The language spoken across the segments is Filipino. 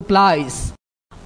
supplies.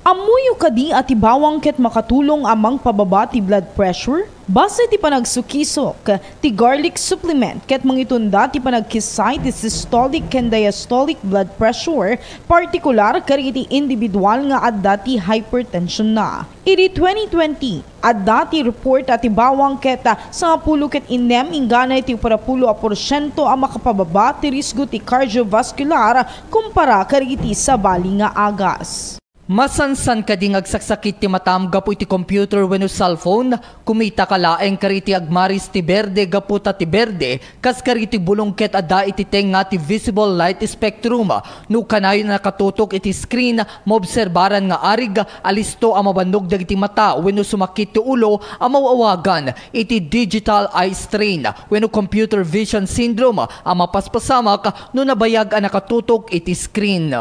Amuyo kadi at ibawang ket makatulong amang pababa ti blood pressure? Base ti panagsukisok, ti garlic supplement ket mangitunda ti panagkisay ti systolic ken diastolic blood pressure, partikular kari iti individual nga adda ti hypertension na. Iti 2020, adda ti report at ibawang ket sa 10 ket inem ingganay ti 40% ang makapababa ti risgo ti cardiovascular kumpara kari iti sa bali nga agas. Masansan ka ding agsaksakit ti matam gapu iti computer wenno cellphone, kumita ka laeng kariti agmaris ti berde gaputa ti berde, kas kariti bulongket ada iti tenga ti visible light spectrum, no kanayon nakatutok iti screen, maobserbaran nga arig, alisto ang mabandog dagiti mata wenno sumakit ti ulo, ang mawawagan iti digital eye strain, wenno computer vision syndrome, ang mapaspasamak no nabayag ang nakatutok iti screen.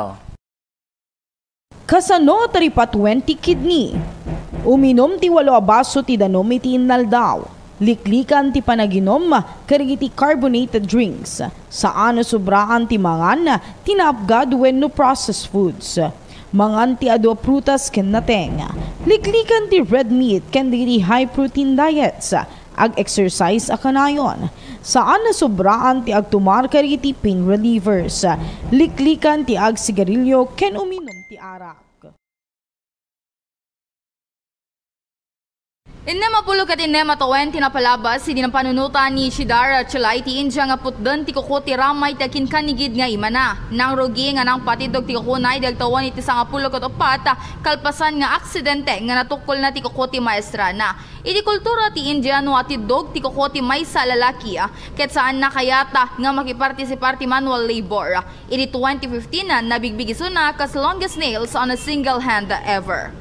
Kasano taripa 20 kidney. Uminom ti 8 baso ti danom iti inaldaw. Liklikan ti panaginom karigi ti carbonated drinks. Saan sobraan ti mangan tinapgad wenno processed foods. Mangan ti ado prutas ken nateng. Liklikan ti red meat ken ti high protein diets. Ag-exercise akanayon. Saan na sobraan ti agtumar kariti pain relievers. Liklikan ti ag-sigarilyo ken uminom ti arak. Inema pulo kat inema 20 na palabas, hindi ng panunutan ni Shidara Chalay ti India nga putdan ti kuko ti ramay ti akin kanigid nga imana. Nang rugi nga nang patidog ti kukunay dagtawan iti sa nga pulo kat opat, kalpasan nga aksidente nga natukol na ti kuko ti maestrana. Iti kultura ti India no atidog ti kuko ti maysa lalaki, ket saan na kayata nga makipartisipar ti manual labor. Iti 2015 nabigbigiso na kas longest nails on a single hand ever.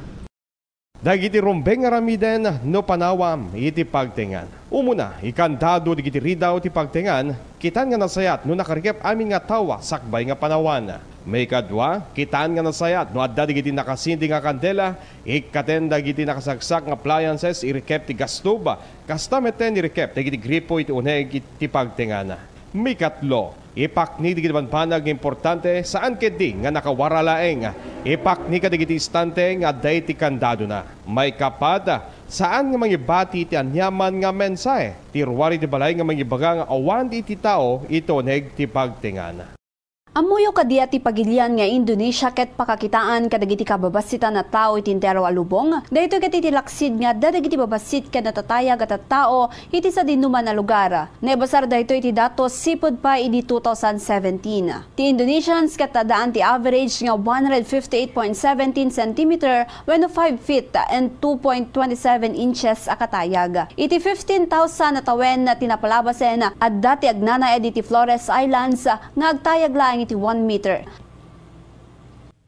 Dagiti rumbeng aramiden no panawam iti pagtengan. Umuna, ikandado digiti ridaw ti pagtengan, kitan nga nasayat no nakarikep amin nga tawa sakbay nga panawan. May kadwa, kitan nga nasayat no adda digiti nakasindi nga kandela, ikaten dagiti nakasagsak nga appliances irikep ti gastuba, kasta meten irikep digiti gripo iti uneg iti pagtengan. May katlo, ipakni digiti panpanag importante saan kedi nga nakawaralaeng. Ipakni ka digiti istante nga day ti kandado na. May kapada, saan nga mangibati ti anyaman nga mensahe. Ti ruwari ti balay nga mangibaga nga awan iti tao ito neg ti pagtingan. Amuyo kadiya ti pagilian nga Indonesia ket pakakitaan kadagiti kababasita na tao iti entero a lubong. Dayto ket iti laksid nga dadagiti babasit ket natatayag at tao iti sa dinuman na lugar. Nebasar dayto iti datos sipud pa iti 2017. Ti Indonesians ket tadaan ti average nga 158.17 cm wenno 5 feet and 2.27 inches a katayag. Iti 15,000 na tawen na tinapalabasen at dati agnana iti Flores Islands nga agtayag laeng iti 1 meter.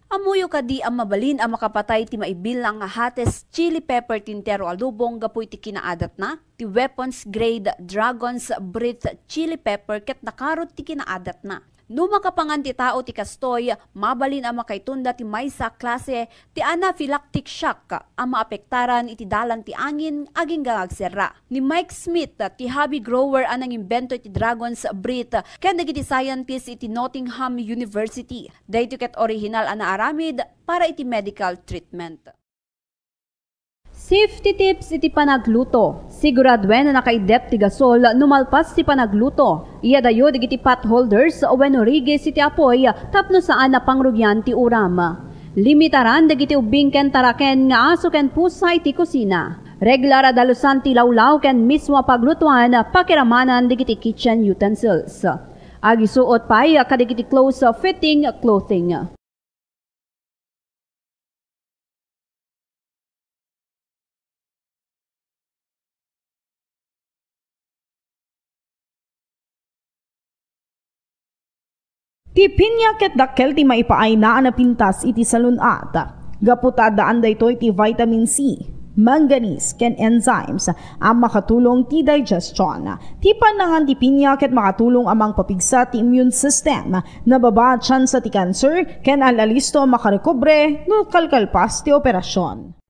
Amuyo kadi ang mabalin ang makapatay ti maibilang nga hates chili pepper tintero alubong gapu iti kinaadat na ti weapons grade Dragon's Breath chili pepper ket nakarot ti kinaadat na. No makapangan ti tao ti kastoy, mabalin ang makaitunda ti maysa klase ti anaphylactic shock ang maapektaran iti dalan ti angin aging gagserra. Ni Mike Smith ti hobby grower anang imbento ti Dragon's Breath ken dagiti scientist iti Nottingham University. Dayto ket original ana aramid para iti medical treatment. Safety tips iti panagluto. Siguradwen na nakaidep ti gasol numalpas ti panagluto. Iya dayo digiti pot holders o wenno rigis iti apoy tapno saan na pangrugyan ti uram. Limitaran dagiti ubing ken taraken nga aso ken pusa iti kusina. Regular adalusan ti lawlaw ken mismo paglutuan pakiramanan digiti kitchen utensils. Agisuot pay kadigiti close fitting clothing. Ti pinya ket dakkel ti maipaay na pintas iti salunat. Gaputadaan daytoy ti vitamin C, manganese ken enzymes ang makatulong ti digestion. Ti panangan ti pinya ket makatulong amang papigsa ti immune system. Nababa chance ti cancer ken alalisto makarekobre no kalkalpas ti operasyon.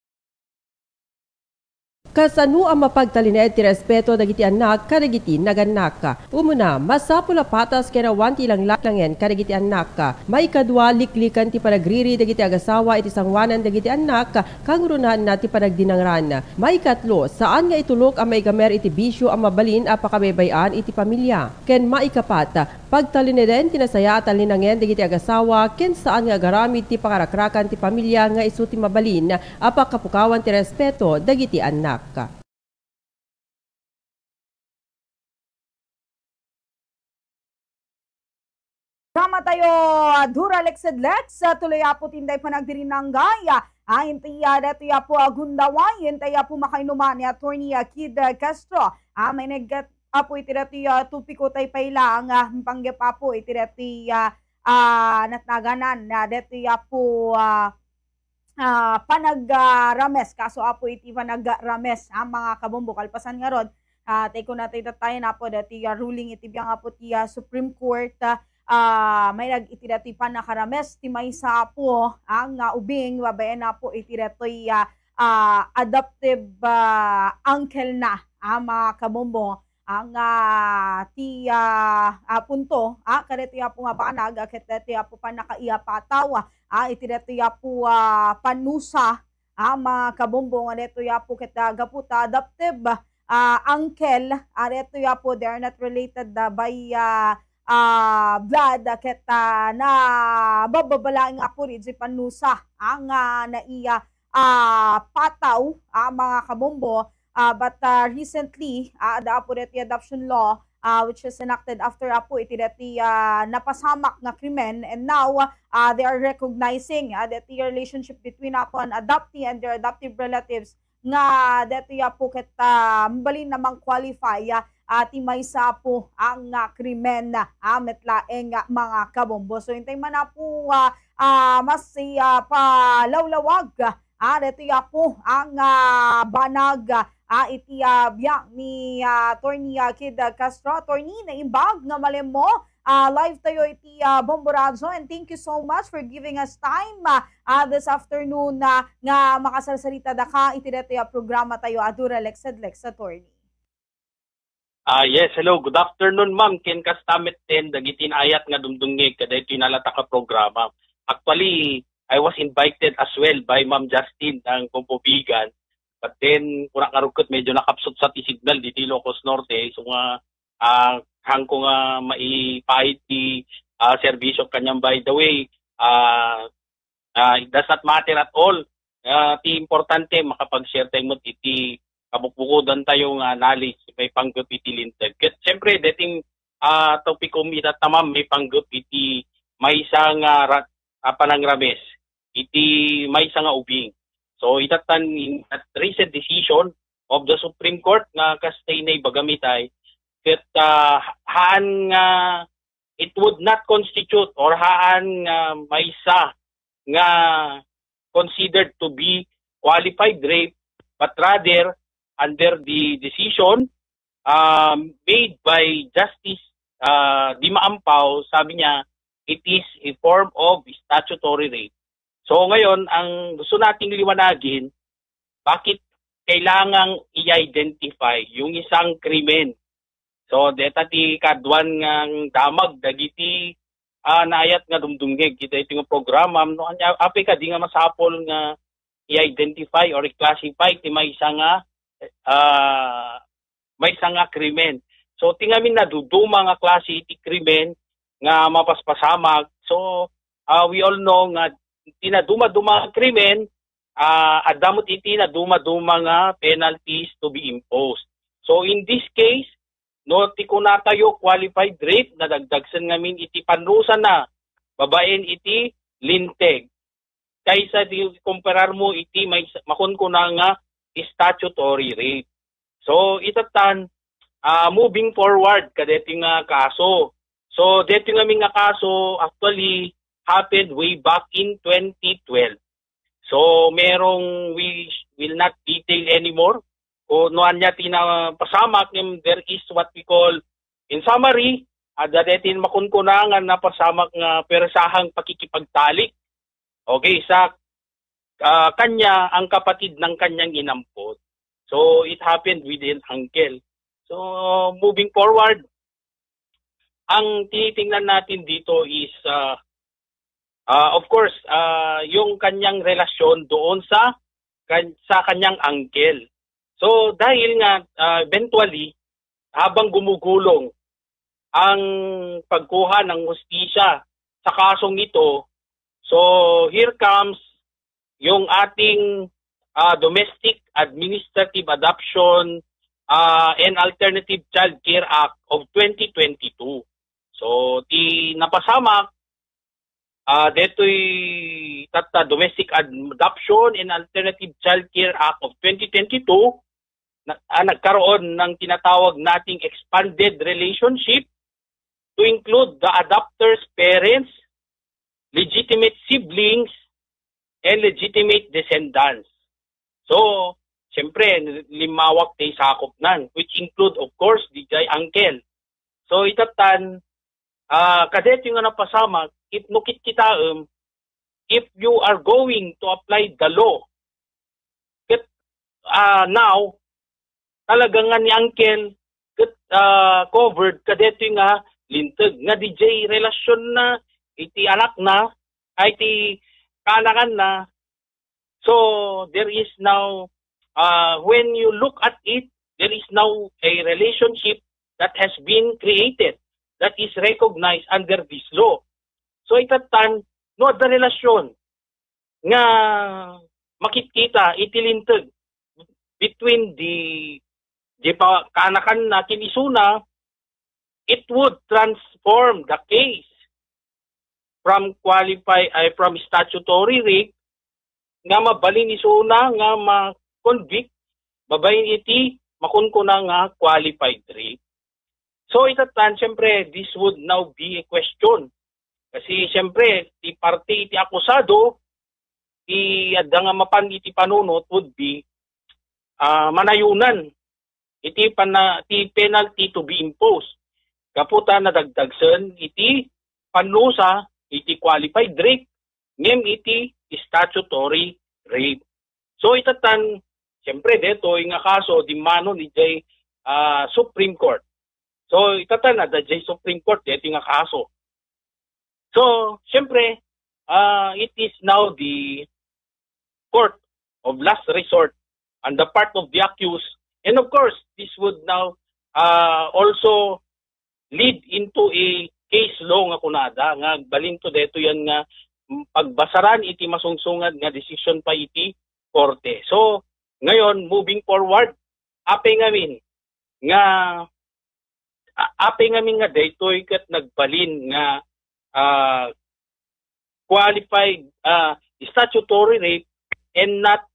Kasano ang mapagtalined ti respeto dagiti anak kadagiti naganak. Umuna, masapula patas kaya wanti lang laklangen kadagiti anak. May kadwa liklikan ti panagriri dagiti agasawa iti sangwanan dagiti anak kang runan na ti panagdinangran. May katlo, saan nga itulok ang may gamer iti bisyo ang mabalin a pakabaybayan iti pamilya. Ken maikapat, pagtalineden tinasaya at talinangen dagiti agasawa ken saan nga garamid ti pakarakrakan ti pamilya nga isu ti mabalin a pakapukawan ti respeto dagiti anak. Sama tayo, Dura Lex, tuloy po tinday panagdirin ng gaya. Intiya dati po agundaway, intiya po makainuman ni Atty. Kid Castro. May naggat po iti dati tupiko tay pailang panggap po iti dati natnaganan na dati po panag-rames, kaso apo iti panag-rames ang mga kabombo kalpasan nga rod. Teko na tayo na po dati ruling iti biyang apo ti Supreme Court may nag-iti dati panakarames ti maysa po ang ubing babayan na po iti dati adoptive uncle na ang mga kabombo ang ti punto kadeti po nga paanag ket deti po panakaiya patawa iti deti po panusa mga kabombo nga deti po ket gaputa adoptive uncle deti po they are not related by blood ket na bababalaing po rin si panusa ang naiya pataw mga kabombo. But recently, the adoption law, which is enacted after iti dati napasamak nga krimen, and now they are recognizing that the relationship between an adoptee and their adoptive relatives nga dati ket mabalin namang qualify ti maysa po ang krimen metlaeng mga kabombo. So hintay man po mas palawlawag dati po ang banag iti biyak ni Atty. Kid Castro. Attorney, naimbag nga malem mo live tayo iti Bomborazo, and thank you so much for giving us time this afternoon nga makasalsalita da ka iti dati programa tayo Adura Lex Attorney. Yes, hello, good afternoon ma'am. Ken kastamit ten dagiti ayat nga dumdungig kada iti nalata ka programa. Actually, I was invited as well by Ma'am Justine ng Pumpubigan. But then, kung nakarukot, medyo nakapsot sa signal di Ilocos Norte. So nga, hang ko nga maipahit ti servisyo kanyang. By the way, it does not matter at all. Ti importante, makapag-share tayo mo iti kabukbukudan tayong knowledge, may panggup iti lintag. Siyempre, dating topiko mita tamam, may panggup iti may isang panangrames, iti may isang ubing. So itatan in that recent decision of the Supreme Court nga kastay na bagamitay that haan it would not constitute or haan maysa nga considered to be qualified rape, but rather under the decision made by Justice Dima Ampao, sabi niya it is a form of statutory rape. So ngayon, ang gusto nating liwanagin, bakit kailangang i-identify yung isang krimen. So, deta ti kadwan ng damag, dagiti naayat nga dumdumgeg, kita ito nga programa, no, api ka di nga masapol nga i-identify or i-classify ti may isang krimen. So, tingamin na duduma nga klase iti krimen nga mapaspasamag. So, we all know nga tinaduma-duma ang krimen, adamot iti na duma-duma nga penalties to be imposed. So in this case, no, ti kuna tayo qualified rape, nadagdagsan ngamin iti panrusa na, babaen iti linteg. Kaysa di kumparar mo iti may makunkuna nga statutory rape. So itatan, moving forward, kadeting nga kaso. So dito nga nga kaso, actually, happened way back in 2012. So, merong, we will not detail anymore. Kung noan niya tinapasamak, there is what we call, in summary, dadating makunkunangan na pasamak nga persahang pakikipagtalik. Okay, sa kanya, ang kapatid ng kanyang inampot. So it happened with an uncle. So moving forward, ang tinitingnan natin dito is of course yung kanyang relasyon doon sa kanyang uncle. So dahil nga eventually habang gumugulong ang pagkuha ng hustisya sa kasong ito, so here comes yung ating Domestic Administrative Adoption and Alternative Child Care Act of 2022. So ti napasamak deto'y Domestic Adoption and Alternative Child Care Act of 2022 nagkaroon ng tinatawag nating expanded relationship to include the adopter's parents, legitimate siblings, and legitimate descendants. So, siyempre, limawak tayo sakop nan, which include, of course, DJ uncle. So, itatan, kadet yung napasama, if nukit kita, if you are going to apply the law, now, talagang nga ni uncle, covered, kadet yung lintag nga DJ relasyon na, iti anak na, ay iti kaanakan na. So, there is now, when you look at it, there is now a relationship that has been created, that is recognized under this law. So, itatan, no, the relasyon nga makikita, itilintag between the kaanakan na kinisuna, it would transform the case from from statutory rape nga mabalin isuna nga ma-convict babayin iti makunkuna nga qualified rape. So itatan syempre this would now be a question kasi syempre ti parte iti akusado ti adda nga mapan iti panunot would be manayunan iti penalty to be imposed. Kaputa na dagdagsen iti panlusa iti qualified rape ngem iti statutory rape. So itatan siyempre dito nga kaso di mano ni Jay Supreme Court. So itatan na Jay Supreme Court dito nga kaso. So siyempre it is now the court of last resort on the part of the accused, and of course this would now also lead into a case law nga kunada nga balin to deto yan nga pagbasaran iti masungsungad nga decision pa iti korte. So ngayon moving forward apay ngamin nga daytoy ket nagbalin nga qualified statutory rape and not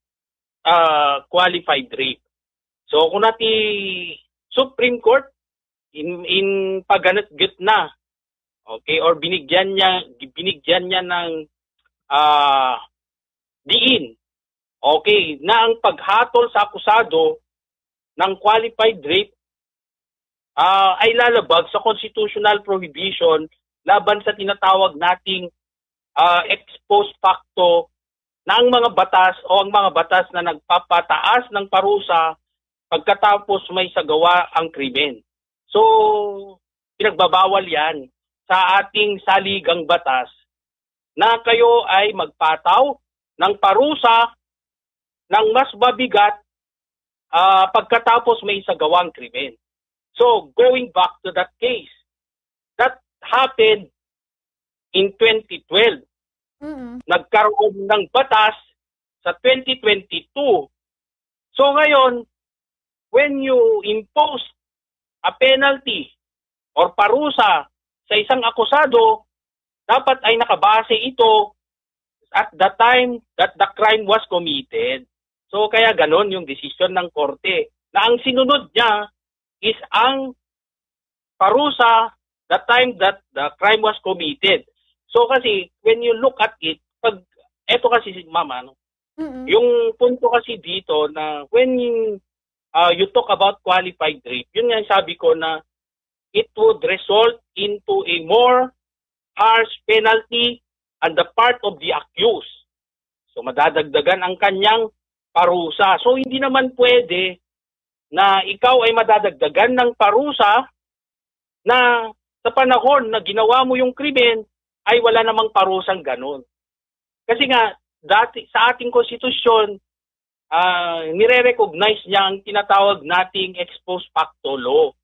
qualified rape. So kung nati Supreme Court in pagganat-git na, okay, or binigyan niya ng diin, okay, na ang paghatol sa akusado ng qualified rape ay lalabag sa constitutional prohibition laban sa tinatawag nating ex post facto na ang mga batas o ang mga batas na nagpapataas ng parusa pagkatapos may sagawa ang krimen. So, pinagbabawal yan sa ating saligang batas na kayo ay magpataw ng parusa ng mas mabigat pagkatapos may isagawang krimen. So, going back to that case, that happened in 2012. Nagkaroon ng batas sa 2022. So, ngayon, when you impose a penalty or parusa sa isang akusado, dapat ay nakabase ito at the time that the crime was committed. So kaya ganon yung decision ng korte na ang sinunod niya is ang parusa the time that the crime was committed. So kasi when you look at it, pag eto kasi mama yung punto kasi dito na when you talk about qualified rape, yun nga sabi ko na it would result into a more harsh penalty on the part of the accused. So madadagdagan ang kanyang parusa. So hindi naman pwede na ikaw ay madadagdagan ng parusa na sa panahon na ginawa mo yung krimen ay wala namang parusang ganun. Kasi nga, dati sa ating konstitusyon, nire-recognize niya ang tinatawag nating ex post facto law.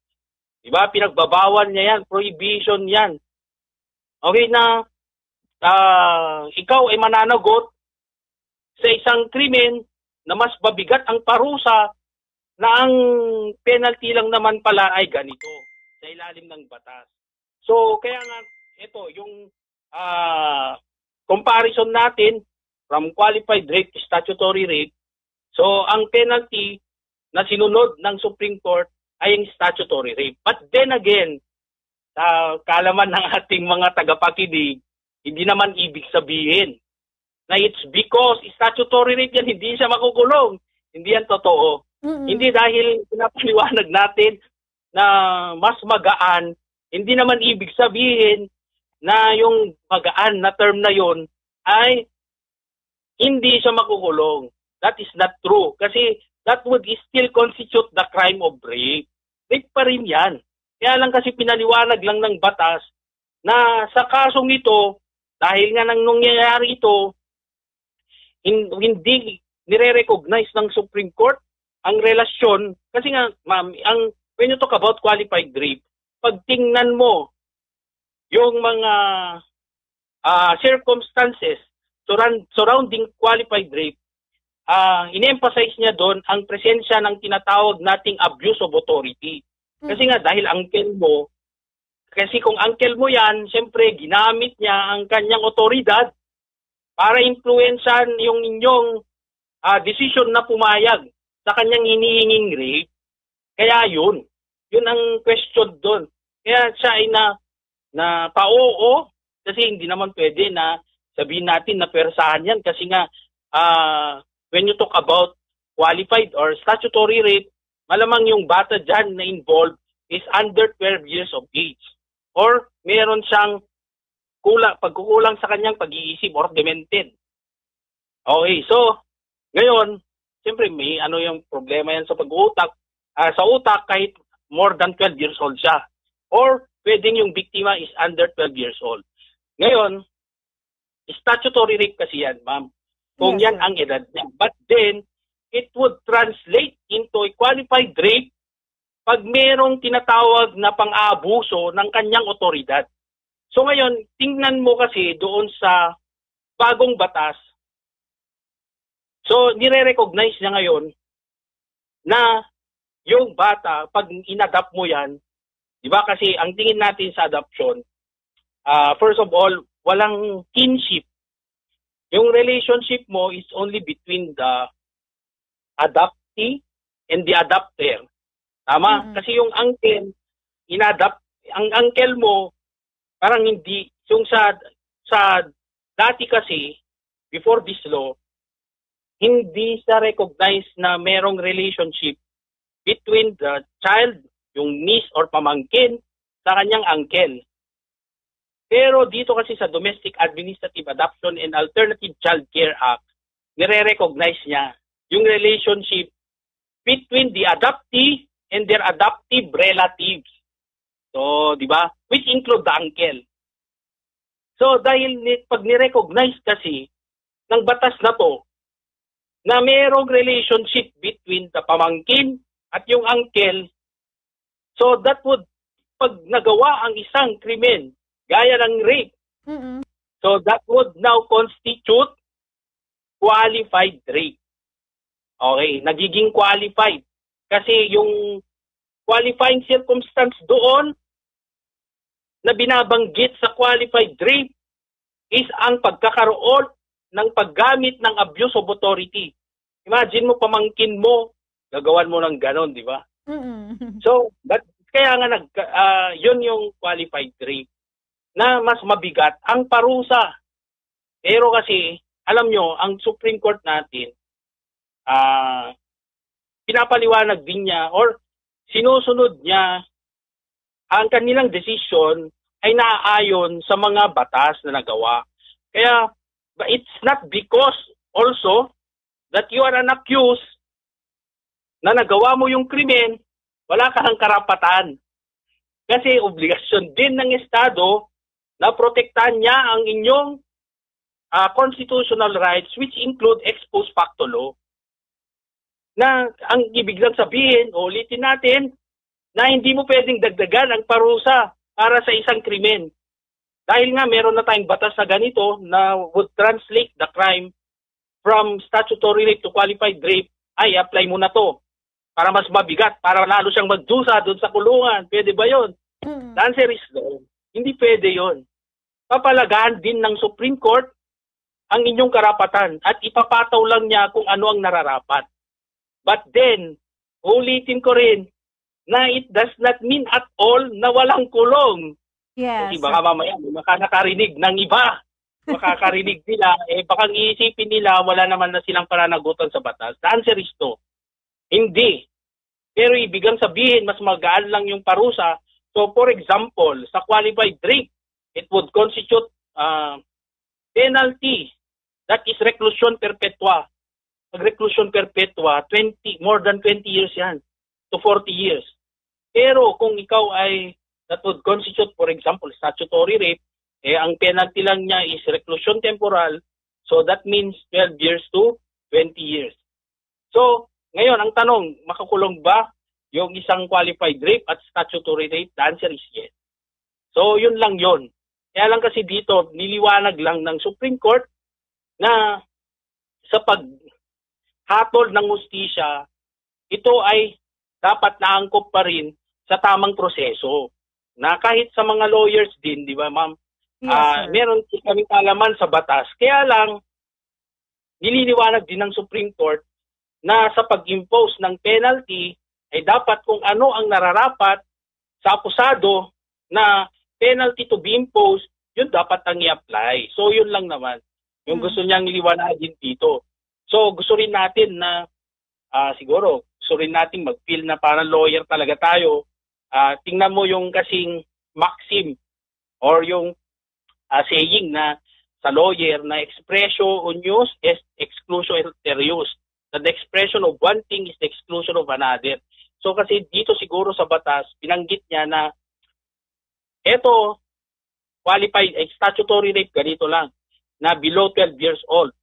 Diba? Pinagbabawal niya yan, prohibition yan. Okay na, ikaw ay mananagot sa isang krimen na mas babigat ang parusa na ang penalty lang naman pala ay ganito sa ilalim ng batas. So, kaya nga, ito, yung comparison natin from qualified rape to statutory rape, so ang penalty na sinunod ng Supreme Court ay yung statutory rape. But then again, kaalaman ng ating mga tagapakinig, hindi naman ibig sabihin na it's because statutory rape yan, hindi siya makukulong. Hindi yan totoo. Hindi dahil pinapaliwanag natin na mas magaan, hindi naman ibig sabihin na yung magaan na term na yon ay hindi siya makukulong. That is not true. Kasi that would still constitute the crime of rape. Rape pa rin yan. Kaya lang kasi pinaliwanag lang ng batas na sa kasong ito, dahil nga nang nangyayari ito, hindi nire-recognize ng Supreme Court ang relasyon. Kasi nga, ma'am, when you talk about qualified rape, pag tingnan mo yung mga circumstances surrounding qualified rape, in-emphasize niya doon ang presensya ng tinatawag nating abuse of authority. Kasi nga dahil uncle mo, kasi kung uncle mo yan, siyempre ginamit niya ang kanyang otoridad para influensan yung inyong decision na pumayag sa kanyang hinihinging rape. Kaya yun ang question doon. Kaya siya ay na pa-oo, kasi hindi naman pwede na sabihin natin na persahan yan kasi nga when you talk about qualified or statutory rape, malamang yung bata dyan na involved is under 12 years of age. Or meron siyang pagkukulang sa kanyang pag-iisip or demented. Okay, so ngayon, siyempre may yung problema yan sa pag-uutak. Sa utak kahit more than 12 years old siya. Or pwedeng yung biktima is under 12 years old. Ngayon, statutory rape kasi yan, ma'am. Kung yan ang edad niya. But then, it would translate into a qualified rape pag merong tinatawag na pang-aabuso ng kanyang otoridad. So ngayon, tingnan mo kasi doon sa bagong batas. So, nire-recognize niya ngayon na yung bata, pag inadapt mo yan, di ba kasi ang tingin natin sa adoption, first of all, walang kinship. Yung relationship mo is only between the adoptee and the adopter. Tama? Kasi yung uncle, ang uncle mo, parang hindi, yung sa dati kasi, before this law, hindi sa recognize na merong relationship between the child, yung niece or pamangkin, sa kanyang uncle. Pero dito kasi sa Domestic Administrative Adoption and Alternative Child Care Act, nire-recognize niya yung relationship between the adoptee and their adoptive relatives. So, di ba? Which include the uncle. So, dahil pag ni-recognize kasi ng batas na to, na mayroong relationship between the pamangkin at yung uncle, so that would, pag nagawa ang isang krimen, gaya ng rape, so that would now constitute qualified rape. Okay, nagiging qualified. Kasi yung qualifying circumstance doon na binabanggit sa qualified rape is ang pagkakaroon ng paggamit ng abuse of authority. Imagine mo, pamangkin mo, gagawan mo ng ganon, di ba? So, kaya nga yun yung qualified rape na mas mabigat ang parusa. Pero kasi, alam nyo, ang Supreme Court natin, pinapaliwanag din niya or sinusunod niya ang kanilang desisyon ay naaayon sa mga batas na nagawa. Kaya, it's not because also that you are an accused na nagawa mo yung krimen, wala kang karapatan. Kasi obligasyon din ng Estado na protektahan niya ang inyong constitutional rights, which include ex post facto law. Na ang ibig lang sabihin, ulitin natin, na hindi mo pwedeng dagdagan ang parusa para sa isang krimen. Dahil nga meron na tayong batas na ganito na would translate the crime from statutory rape to qualified rape, ay apply mo na to para mas mabigat, para lalo siyang magdusa doon sa kulungan. Pwede ba yun? The answer is no. Hindi pwede yun. Papalagahan din ng Supreme Court ang inyong karapatan at ipapataw lang niya kung ano ang nararapat. But then, ulitin ko rin na it does not mean at all na walang kulong. Yes. Kasi baka mamaya makakarinig ng iba. Makakarinig nila, baka iisipin nila wala naman na silang pananagutan sa batas. The answer is no. Hindi. Pero ibigang sabihin, mas magaan lang yung parusa. So for example, sa qualified rape, it would constitute penalty. That is reclusion perpetua. Pag reclusion perpetua, more than 20 years yan to 40 years. Pero kung ikaw ay, that would constitute, for example, statutory rape, ang penalty lang niya is reclusion temporal, so that means 12 years to 20 years. So, ngayon, ang tanong, makakulong ba yung isang qualified rape at statutory rape? The answer is yes. So, yun lang yun. Kaya lang kasi dito, niliwanag lang ng Supreme Court na sa paghatol ng hustisya, ito ay dapat naangkop pa rin sa tamang proseso. Na kahit sa mga lawyers din, di ba ma'am, Yes, meron kaming kalaman sa batas. Kaya lang, nililiwanag din ng Supreme Court na sa pag-impose ng penalty ay dapat kung ano ang nararapat sa akusado na penalty to be imposed, yun dapat ang i-apply. So yun lang naman. Yung gusto niyang iliwanagin dito. So gusto rin natin na siguro, gusto rin natin mag-feel na parang lawyer talaga tayo. Tingnan mo yung kasing maxim or yung saying na sa lawyer na expressio unius est exclusio ulterius. That the expression of one thing is the exclusion of another. So kasi dito siguro sa batas, binanggit niya na eto, qualified, statutory rape, ganito lang, na below 12 years old.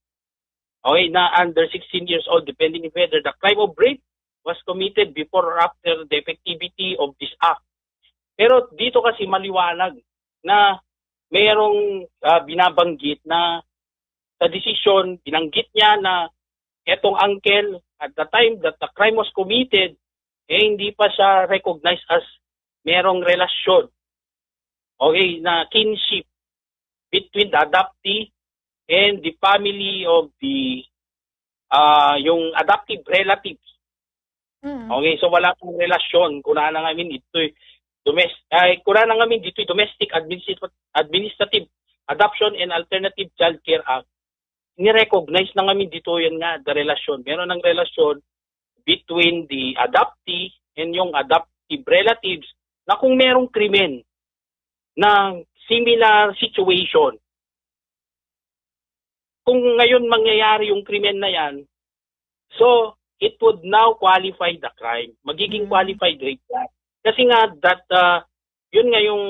Okay, na under 16 years old, depending on whether the crime of rape was committed before or after the effectivity of this act. Pero dito kasi maliwanag na mayroong binabanggit na sa desisyon, binanggit niya na etong uncle, at the time that the crime was committed, hindi pa siya recognized as merong relasyon. Okay, na kinship between the adoptee and the family of the yung adoptive relatives. Okay, so wala pong relasyon. Kuna na ngamin ito'y domestic administrative adoption and alternative child care act. Ni-recognize na ngamin dito yan nga, the relasyon. Meron ng relasyon between the adoptee and yung adoptive relatives na kung merong krimen na similar situation. Kung ngayon mangyayari yung krimen na yan, so it would now qualify the crime. Magiging qualified rape yan. Kasi nga that yun nga yung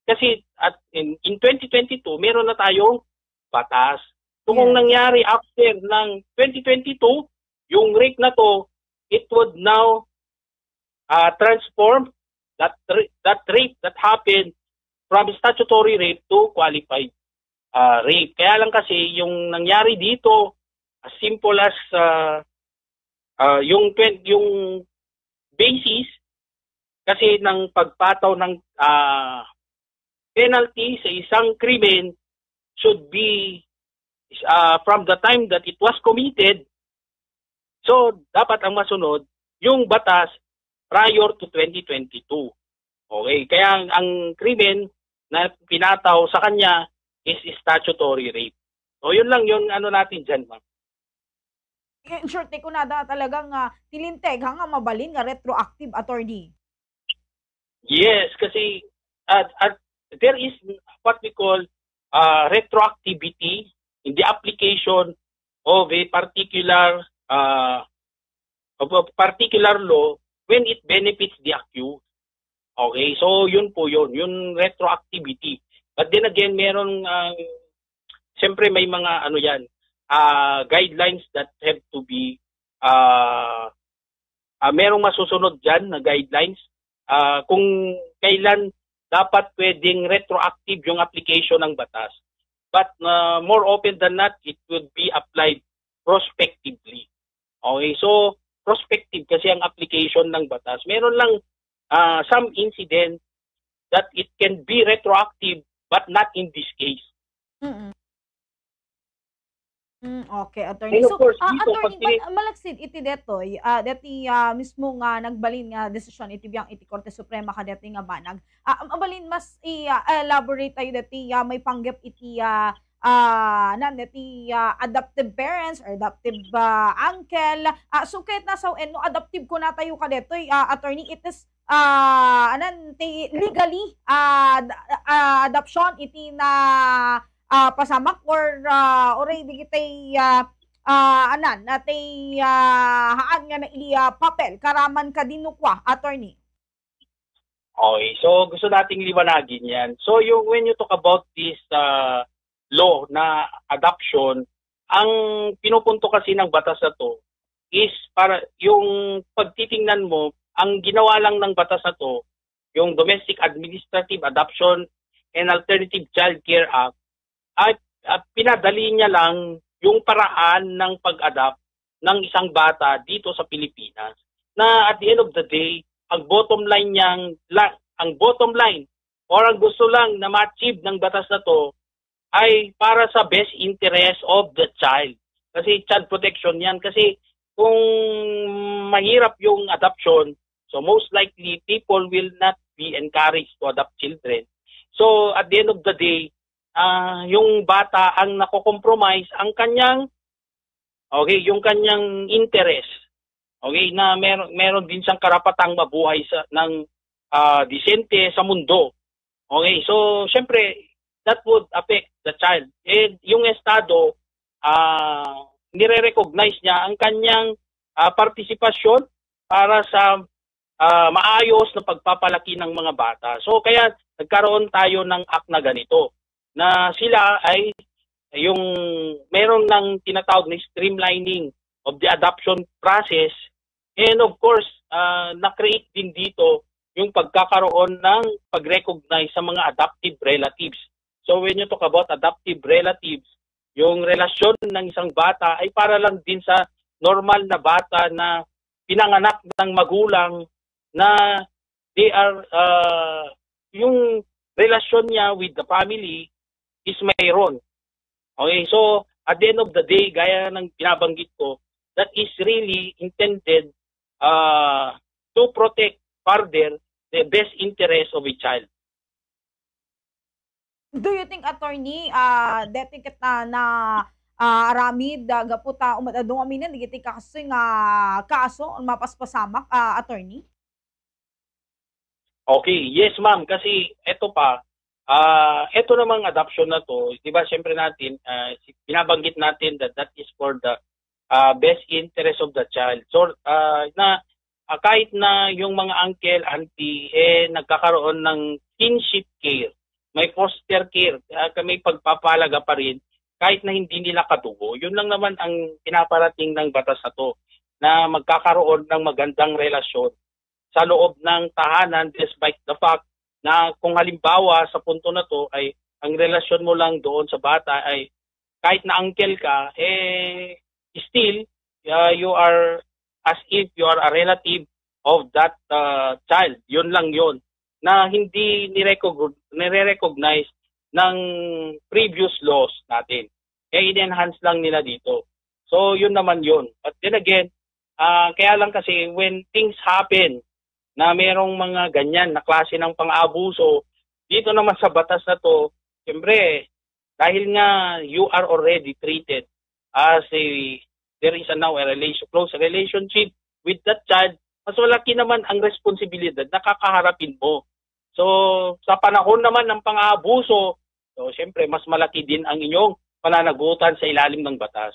kasi in 2022 meron na tayong batas. So kung nangyari after ng 2022, yung rape na to, it would now transform that rape that happened from statutory rape to qualified rape. Kaya lang kasi yung nangyari dito, as simple as yung basis kasi ng pagpataw ng penalty sa isang krimen should be from the time that it was committed. So, dapat ang masunod yung batas prior to 2022. Okay, kaya ang krimen na pinataw sa kanya is statutory rape. So, yun lang yun natin dyan, ma'am. In short, ko na talagang tilinteg hanga mabalin nga retroactive, attorney. Yes, kasi there is what we call retroactivity in the application of a particular of a particular law when it benefits the accused. Okay, so yun po yun, yung retroactivity. But then again, meron, siyempre may mga ano yan, guidelines that have to be, merong masusunod dyan na guidelines kung kailan dapat pwedeng retroactive yung application ng batas. But more often than not, it would be applied prospectively. Okay, so prospective kasi ang application ng batas. Meron lang some incident that it can be retroactive but not in this case. Okay, attorney. And of So, course, attorney, malaksid iti detoy, deti mismo nga nagbalin nga desisyon iti biyang iti Korte Suprema ka deti nga banag. Abalin mas elaborate tayo deti may panggap iti deti adoptive parents or adoptive uncle. So kahit nasa no adoptive ko na tayo ka detoy, attorney, it is legally adoption iti na pasamak or already kitay haan nga na papel karaman ka dinukwa, attorney. Okay, so gusto nating liwanagin yan. So when you talk about this law na adoption, ang pinupunto kasi ng batas na to is para yung pagtitingnan mo, ang ginawa lang ng batas na to, yung Domestic Administrative Adoption and Alternative Child Care Act, ay pinadali niya lang yung paraan ng pag-adopt ng isang bata dito sa Pilipinas. Na at the end of the day, ang bottom line or ang gusto lang na ma-achieve ng batas na to ay para sa best interest of the child. Kasi child protection yan. Kasi kung mahirap yung adoption, so most likely people will not be encouraged to adopt children. So at the end of the day, yung bata ang nako-compromise ang kanyang yung kanyang interest. Okay, na meron din siyang karapatang mabuhay ng disente sa mundo. Okay, so syempre that would affect the child. And yung estado nire-recognize niya ang kanyang partisipasyon para sa maayos na pagpapalaki ng mga bata. So kaya nagkaroon tayo ng act na ganito, na sila ay yung meron ng tinatawag na streamlining of the adoption process, and of course na-create din dito yung pagkakaroon ng pag-recognize sa mga adoptive relatives. So when you talk about adoptive relatives, yung relasyon ng isang bata ay para lang din sa normal na bata na pinanganak ng magulang, na they are yung relasyon niya with the family is mayroon. Okay, so at the end of the day, gaya ng binabanggit ko, that is really intended to protect further the best interest of a child. Do you think, attorney, deti ket na aramid gaputa umadadong aminen digiti kasi nga kaso mapaspasamak, attorney? Okay, yes ma'am, kasi ito pa, ito namang adoption na to, di ba siyempre natin, binabanggit natin that is for the best interest of the child. So, kahit na yung mga uncle, auntie, nagkakaroon ng kinship care, may foster care, may pagpapalaga pa rin, kahit na hindi nila kadugo, yun lang naman ang pinaparating ng batas na to, na magkakaroon ng magandang relasyon sa loob ng tahanan, despite the fact na kung halimbawa sa punto na to ay ang relasyon mo lang doon sa bata ay kahit na uncle ka, still you are as if you are a relative of that child. Yun lang yun na hindi nire-recognize ng previous laws natin. I-enhance lang nila dito. So yun naman yun. But then again, kaya lang kasi when things happen na merong mga ganyan na klase ng pang-abuso, dito naman sa batas na to, siyempre, dahil nga you are already treated as there is now a close relationship with that child, mas malaki naman ang responsibilidad na kakaharapin mo. So, sa panahon naman ng pang-aabuso, so siyempre, mas malaki din ang inyong pananagutan sa ilalim ng batas.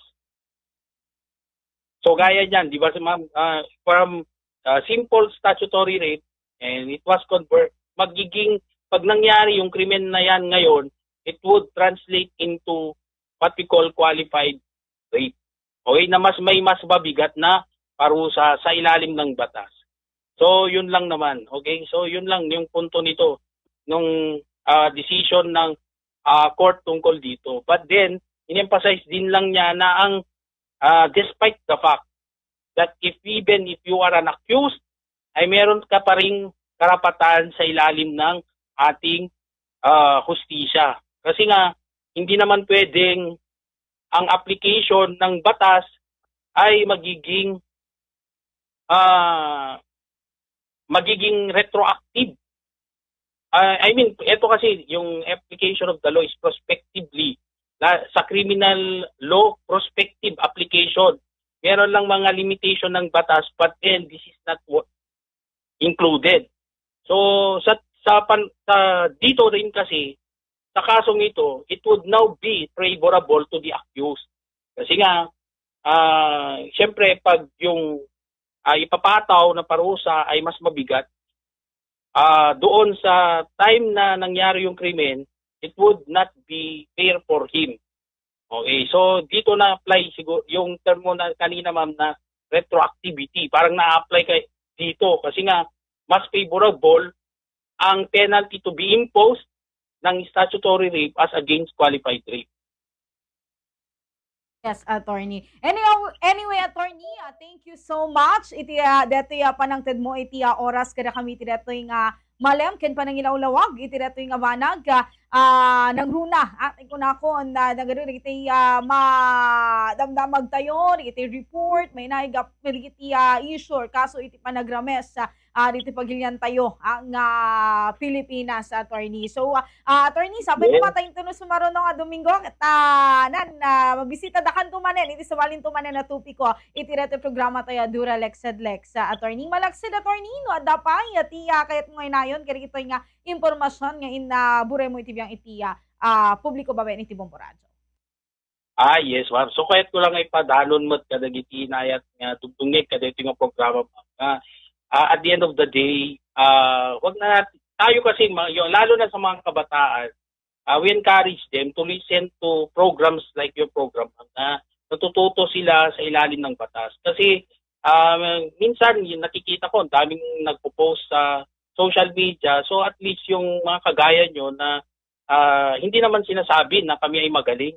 So gaya niyan, di ba ma'am, from simple statutory rape and it was magiging, pag nangyari yung krimen na yan ngayon, it would translate into what we call qualified rape. Okay, na mas mabigat na parusa sa ilalim ng batas. So yun lang naman. Okay, so yun lang yung punto nito nung decision ng court tungkol dito. But then in-emphasize din lang niya na ang despite the fact that even if you are an accused, ay meron ka pa ring karapatan sa ilalim ng ating hustisya. Kasi nga, hindi naman pwedeng ang application ng batas ay magiging retroactive. I mean, ito kasi, yung application of the law is prospectively. Sa criminal law, prospective application. Meron lang mga limitation ng batas, but then this is not included. So, dito rin kasi, sa kasong ito, it would now be favorable to the accused. Kasi nga, siyempre, pag yung ipapataw na parusa ay mas mabigat, doon sa time na nangyari yung krimen, it would not be fair for him. Okay, so dito na-apply siguro yung term mo na kanina ma'am na retroactivity. Parang na-apply kay dito kasi nga mas favorable ang penalty to be imposed ng statutory rape as against qualified rape. Yes, attorney. Anyway, attorney, thank you so much. Iti dito panangted mo iti oras kada kami iti dito yung malem ken panangilawlawag iti dito yung amanag nangruna at kunako na nagaro iti madamdamag tayo iti report may naigap iti issue kaso iti panagrames dito pagilian tayo ang Pilipinas, attorney. So, attorney, sabi ko matayin tuno sumaro nga Domingo at mabisita dakan tumanen iti sawalin tumanen na tupiko iti reto programa tayo Duralex Sedlex. Attorney, malaksid attorney no adda pa iti kayat mo inayon kaya ito nga impormasyon nga in buray mo iti biyang iti publiko babae iti Bomboradyo. Yes, ma'am. So, kahit ko lang ay padalon mo kadagiti inayat nga tugtungig kada ito nga programa at the end of the day, wag na natin, tayo kasi, lalo na sa mga kabataan, we encourage them to listen to programs like your program na natututo sila sa ilalim ng batas. Kasi minsan nakikita ko, daming nagpo-post sa social media, so at least yung mga kagaya nyo na hindi naman sinasabi na kami ay magaling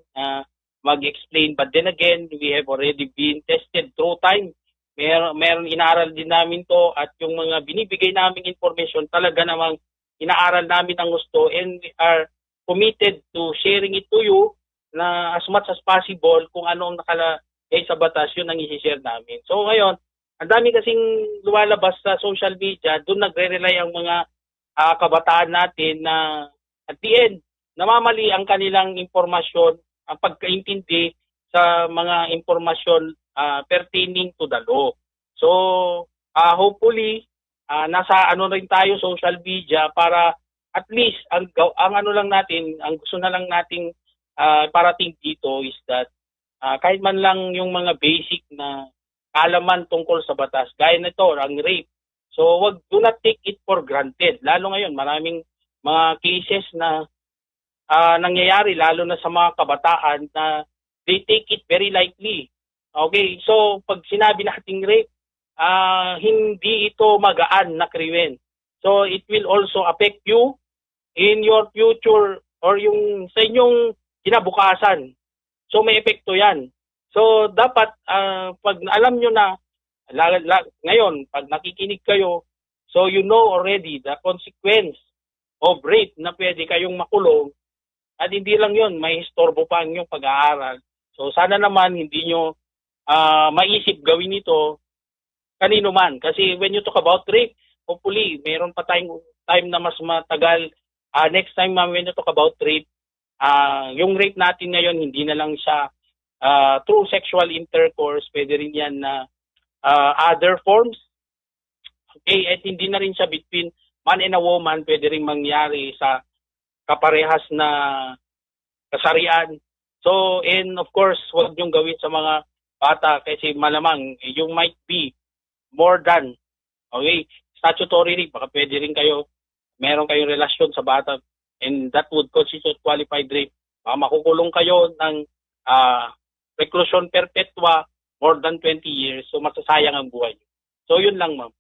mag-explain. But then again, we have already been tested through time. Meron inaaral din namin to at yung mga binibigay naming information talaga namang inaaral namin ang gusto and we are committed to sharing it to you na as much as possible kung anong nakalagay sa batas yun ang i-share namin. So ngayon, ang dami kasing lumalabas sa social media, doon nagre-rely ang mga kabataan natin na at the end, namamali ang kanilang impormasyon, ang pagkaintindi sa mga impormasyon pertaining to the law. So, hopefully, nasa rin tayo social media para at least ang ano lang natin, ang gusto na lang nating parating dito is that kahit man lang yung mga basic na kaalaman tungkol sa batas, gaya nito, ang rape. So, do not take it for granted. Lalo ngayon, maraming mga cases na nangyayari, lalo na sa mga kabataan na they take it very lightly. Okay, so pag sinabi nating rape, hindi ito magaan na krimen. So it will also affect you in your future or yung sa inyong kinabukasan. So may epekto yan. So dapat pag alam nyo na ngayon, pag nakikinig kayo, so you know already the consequence of rape na pwede kayong makulong at hindi lang yun, may istorbo pa ang inyong pag-aaral. So sana naman hindi nyo maisip gawin ito kanino man. Kasi when you talk about rape, hopefully, mayroon pa tayong time na mas matagal. Next time, when you talk about rape, yung rape natin ngayon, hindi na lang siya through sexual intercourse, pwede rin yan na other forms. Okay, at hindi na rin siya between man and a woman, pwede rin mangyari sa kaparehas na kasarian. So, and of course, huwag niyong gawin sa mga bata kasi malamang you might be more than, okay, statutory rape, baka pwede rin kayo, meron kayong relasyon sa bata and that would constitute qualified rape. Makukulong kayo ng reclusion perpetua more than 20 years, so masasayang ang buhay niyo. So yun lang, ma'am.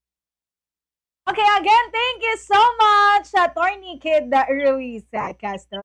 Okay, again, thank you so much, Attorney Kid Ruiz Castro.